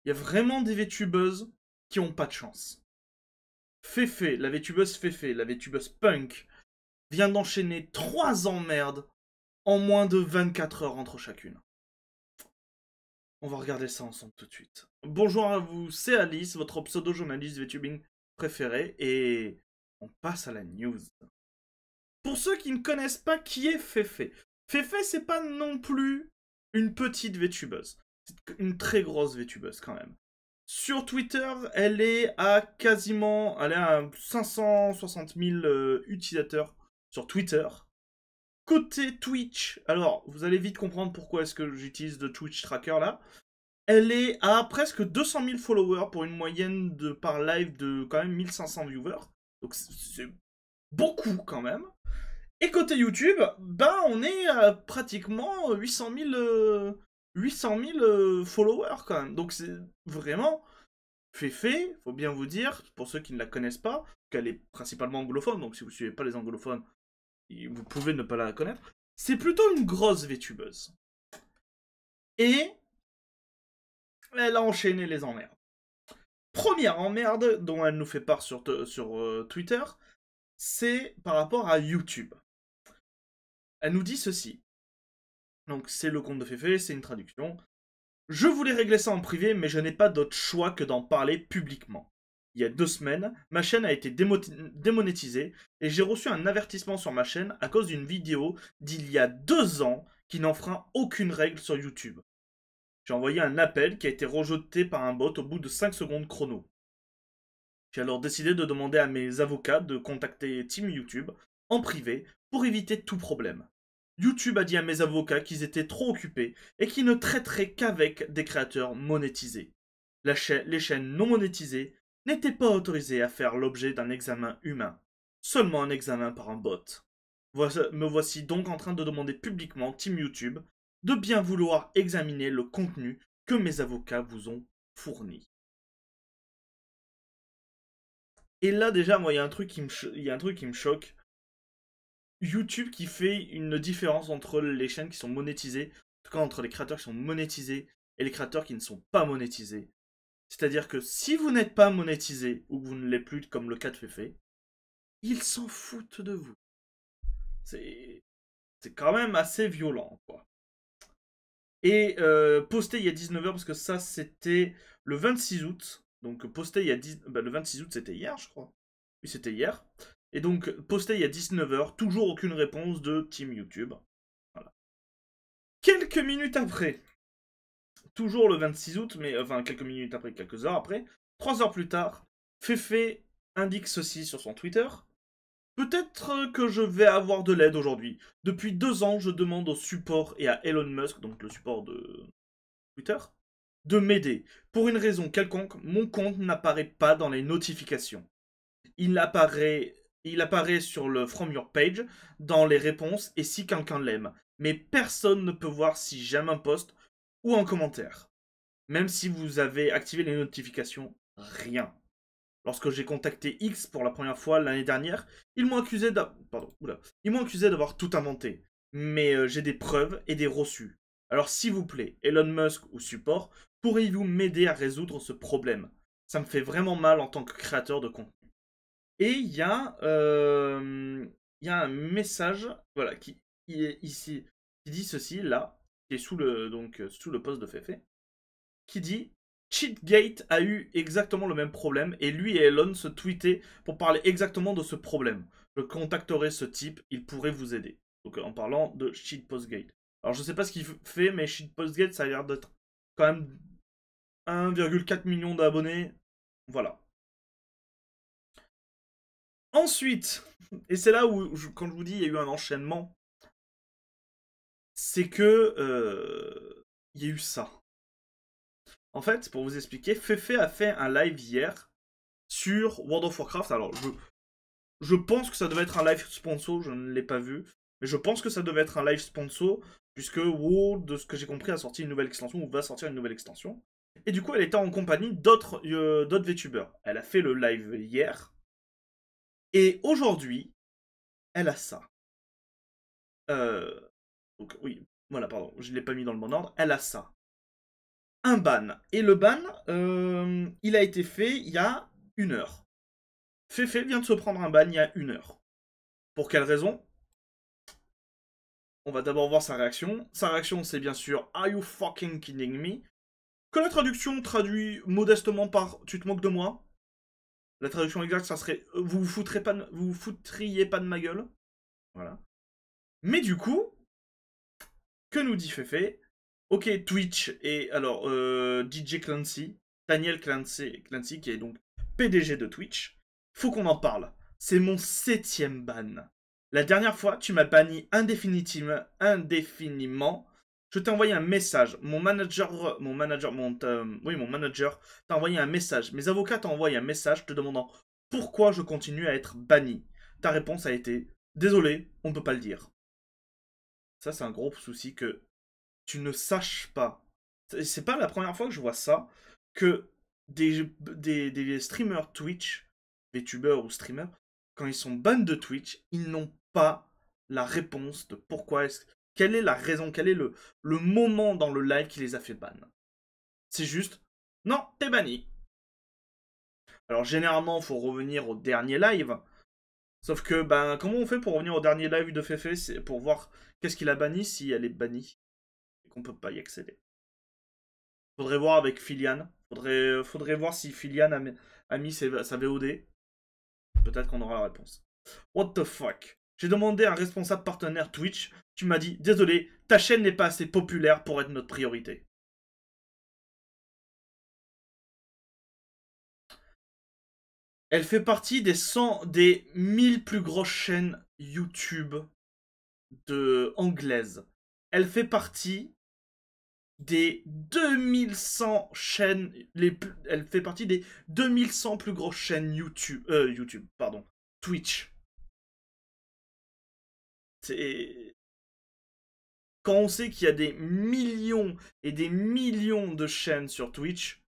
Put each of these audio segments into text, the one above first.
Il y a vraiment des VTubeuses qui ont pas de chance. Féfé, la VTubeuse Féfé, la VTubeuse Punk, vient d'enchaîner 3 emmerdes en moins de 24 heures entre chacune. On va regarder ça ensemble tout de suite. Bonjour à vous, c'est Alice, votre pseudo-journaliste VTubing préféré, et on passe à la news. Pour ceux qui ne connaissent pas qui est Féfé, Féfé c'est pas non plus une petite VTubeuse, c'est une très grosse VTubeuse quand même. Sur Twitter, elle est à 560 000 utilisateurs sur Twitter. Côté Twitch, alors vous allez vite comprendre pourquoi est-ce que j'utilise le Twitch Tracker là. Elle est à presque 200 000 followers pour une moyenne de par live de quand même 1500 viewers. Donc c'est beaucoup quand même. Et côté YouTube, ben on est à pratiquement 800 000 followers quand même. Donc c'est vraiment Féfé, faut bien vous dire, pour ceux qui ne la connaissent pas, qu'elle est principalement anglophone, donc si vous ne suivez pas les anglophones, vous pouvez ne pas la connaître. C'est plutôt une grosse VTubeuse. Et elle a enchaîné les emmerdes. Première emmerde dont elle nous fait part sur Twitter, c'est par rapport à YouTube. Elle nous dit ceci. Donc c'est le compte de Féfé, c'est une traduction. Je voulais régler ça en privé, mais je n'ai pas d'autre choix que d'en parler publiquement. Il y a 2 semaines, ma chaîne a été démonétisée et j'ai reçu un avertissement sur ma chaîne à cause d'une vidéo d'il y a 2 ans qui n'enfreint aucune règle sur YouTube. J'ai envoyé un appel qui a été rejeté par un bot au bout de 5 secondes chrono. J'ai alors décidé de demander à mes avocats de contacter Team YouTube en privé pour éviter tout problème. YouTube a dit à mes avocats qu'ils étaient trop occupés et qu'ils ne traiteraient qu'avec des créateurs monétisés. Les chaînes non monétisées n'étaient pas autorisées à faire l'objet d'un examen humain, seulement un examen par un bot. Me voici donc en train de demander publiquement Team YouTube de bien vouloir examiner le contenu que mes avocats vous ont fourni. Et là déjà, moi, il y a un truc qui me choque. YouTube qui fait une différence entre les chaînes qui sont monétisées, en tout cas entre les créateurs qui sont monétisés et les créateurs qui ne sont pas monétisés. C'est-à-dire que si vous n'êtes pas monétisé ou que vous ne l'êtes plus, comme le cas de Fefe, ils s'en foutent de vous. C'est c'est quand même assez violent, quoi. Et posté il y a 19 heures, parce que ça c'était le 26 août. Donc posté il y a le 26 août c'était hier, je crois. Oui, c'était hier. Et donc posté il y a 19 heures, toujours aucune réponse de Team YouTube. Voilà. Quelques minutes après, toujours le 26 août, mais enfin quelques minutes après, quelques heures après, 3 heures plus tard, Fefe indique ceci sur son Twitter. Peut-être que je vais avoir de l'aide aujourd'hui. Depuis 2 ans, je demande au support et à Elon Musk, donc le support de Twitter, de m'aider. Pour une raison quelconque, mon compte n'apparaît pas dans les notifications. Il apparaît, il apparaît sur le From Your Page, dans les réponses et si quelqu'un l'aime. Mais personne ne peut voir si j'aime un post ou un commentaire. Même si vous avez activé les notifications, rien. Lorsque j'ai contacté X pour la première fois l'année dernière, ils m'ont accusé d'avoir tout inventé. Mais j'ai des preuves et des reçus. Alors s'il vous plaît, Elon Musk ou support, pourriez-vous m'aider à résoudre ce problème? Ça me fait vraiment mal en tant que créateur de contenu. Et il y a un message, voilà, qui est ici, qui dit ceci, là, qui est sous le post de Fefe, qui dit Cheatgate a eu exactement le même problème et lui et Elon se tweetaient pour parler exactement de ce problème. Je contacterai ce type, il pourrait vous aider. Donc en parlant de Shitpostgate. Alors je sais pas ce qu'il fait, mais Shitpostgate ça a l'air d'être quand même 1,4 million d'abonnés. Voilà. Ensuite, et c'est là où, quand je vous dis il y a eu un enchaînement, c'est que il y a eu ça. En fait, pour vous expliquer, Fefe a fait un live hier sur World of Warcraft. Alors, je pense que ça devait être un live sponsor, je ne l'ai pas vu. Mais je pense que ça devait être un live sponsor, puisque WoW, de ce que j'ai compris, a sorti une nouvelle extension, ou va sortir une nouvelle extension. Et du coup, elle était en compagnie d'autres VTubers. Elle a fait le live hier. Et aujourd'hui, elle a ça. Donc oui, voilà, pardon, je ne l'ai pas mis dans le bon ordre. Elle a ça. un ban. Et le ban, il a été fait il y a 1 heure. Fefe vient de se prendre un ban il y a 1 heure. Pour quelle raison? On va d'abord voir sa réaction. Sa réaction, c'est bien sûr « Are you fucking kidding me ?» Que la traduction traduit modestement par « Tu te moques de moi ?» La traduction exacte, ça serait « Vous vous foutriez pas de ma gueule ?» Voilà. Mais du coup, que nous dit Fefe? Ok, Twitch et alors DJ Clancy, Daniel Clancy, qui est donc PDG de Twitch. Faut qu'on en parle. C'est mon 7e ban. La dernière fois, tu m'as banni indéfiniment. Je t'ai envoyé un message. Mon manager t'a envoyé un message. Mes avocats t'ont envoyé un message te demandant pourquoi je continue à être banni. Ta réponse a été désolé, on ne peut pas le dire. Ça, c'est un gros souci que tu ne saches pas. C'est pas la première fois que je vois ça, que des streamers Twitch, des tubeurs ou streamers, quand ils sont bans de Twitch, ils n'ont pas la réponse de pourquoi est-ce... Quelle est la raison, quel est le moment dans le live qui les a fait ban. C'est juste, non, t'es banni. Alors généralement, il faut revenir au dernier live. Sauf que, ben, comment on fait pour revenir au dernier live de Fefe? C'est pour voir qu'est-ce qu'il a banni si elle est bannie. Et qu'on peut pas y accéder. Faudrait voir avec Filian. Faudrait voir si Filian a mis sa VOD. Peut-être qu'on aura la réponse. What the fuck? J'ai demandé à un responsable partenaire Twitch. Tu m'as dit, désolé, ta chaîne n'est pas assez populaire pour être notre priorité. Elle fait partie des 1000 plus grosses chaînes YouTube anglaises. Elle fait partie des 2100 chaînes, elle fait partie des 2100 plus grosses chaînes YouTube, Twitch. C'est... Quand on sait qu'il y a des millions et des millions de chaînes sur Twitch,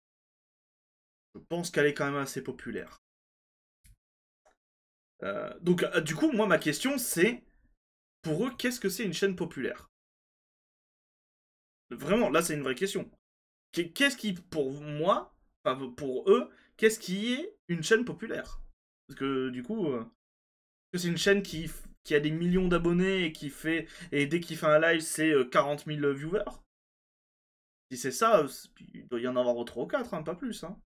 je pense qu'elle est quand même assez populaire. Donc, du coup, moi, ma question, c'est, pour eux, qu'est-ce que c'est une chaîne populaire? Vraiment, là, c'est une vraie question. Qu'est-ce qui, pour moi, enfin, pour eux, qu'est-ce qui est une chaîne populaire? Parce que, du coup, c'est une chaîne qui a des millions d'abonnés et dès qu'il fait un live, c'est 40 000 viewers. Si c'est ça, il doit y en avoir 3 ou 4, hein, pas plus. Hein.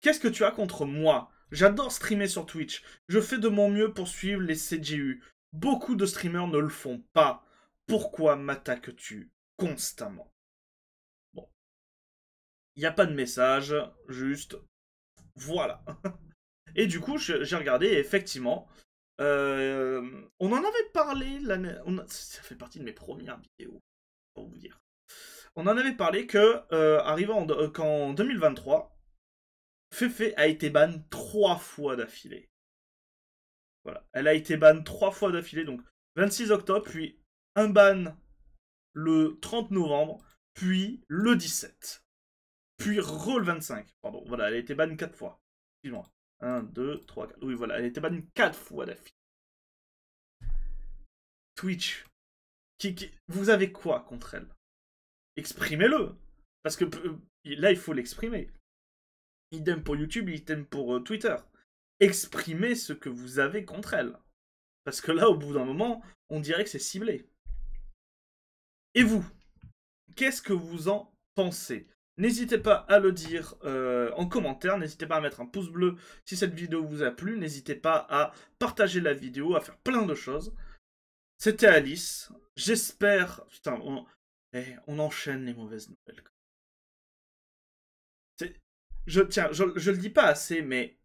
Qu'est-ce que tu as contre moi? J'adore streamer sur Twitch. Je fais de mon mieux pour suivre les CGU. Beaucoup de streamers ne le font pas. Pourquoi m'attaques-tu constamment? Bon. Il n'y a pas de message, juste... Voilà. Et du coup, j'ai regardé et effectivement, on en avait parlé, ça fait partie de mes premières vidéos, pour vous dire. On en avait parlé que, qu'en 2023, Fefe a été ban 3 fois d'affilée. Voilà, elle a été ban 3 fois d'affilée, donc 26 octobre, puis un ban le 30 novembre, puis le 17. Puis le 25, pardon, voilà, elle a été ban 4 fois. Excuse-moi. 1, 2, 3, 4. Oui, voilà, elle a été ban 4 fois d'affilée. Twitch. Vous avez quoi contre elle? Exprimez-le. Parce que là, il faut l'exprimer. Idem pour YouTube, idem pour Twitter. Exprimez ce que vous avez contre elle. Parce que là, au bout d'un moment, on dirait que c'est ciblé. Et vous? Qu'est-ce que vous en pensez? N'hésitez pas à le dire en commentaire, n'hésitez pas à mettre un pouce bleu si cette vidéo vous a plu, n'hésitez pas à partager la vidéo, à faire plein de choses. C'était Alice, j'espère... Putain, on enchaîne les mauvaises nouvelles. Je le dis pas assez, mais...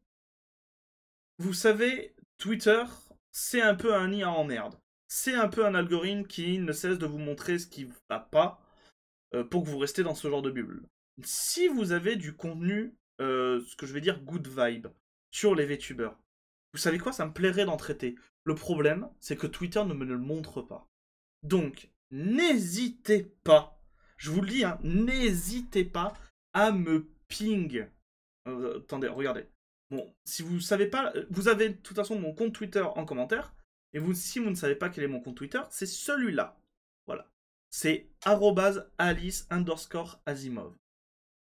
Vous savez, Twitter, c'est un peu un nid à emmerde. C'est un peu un algorithme qui ne cesse de vous montrer ce qui ne va pas pour que vous restez dans ce genre de bulle. Si vous avez du contenu, ce que je vais dire good vibe, sur les VTubers, vous savez quoi, ça me plairait d'en traiter. Le problème, c'est que Twitter ne me le montre pas. Donc, n'hésitez pas, je vous le dis, hein, n'hésitez pas à me ping. Attendez, regardez. Bon, si vous savez pas, vous avez de toute façon mon compte Twitter en commentaire. Et si vous ne savez pas quel est mon compte Twitter, c'est celui-là. Voilà. C'est @Alice_Asimov.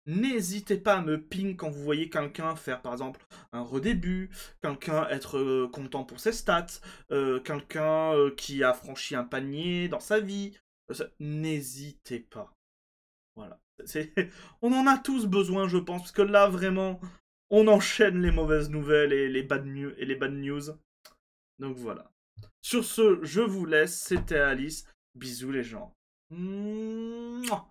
N'hésitez pas à me ping quand vous voyez quelqu'un faire, par exemple, un redébut, quelqu'un être content pour ses stats, quelqu'un qui a franchi un panier dans sa vie. N'hésitez pas. Voilà. On en a tous besoin, je pense, parce que là, vraiment, on enchaîne les mauvaises nouvelles et les bad news. Donc voilà. Sur ce, je vous laisse. C'était Alice. Bisous les gens. Mouah.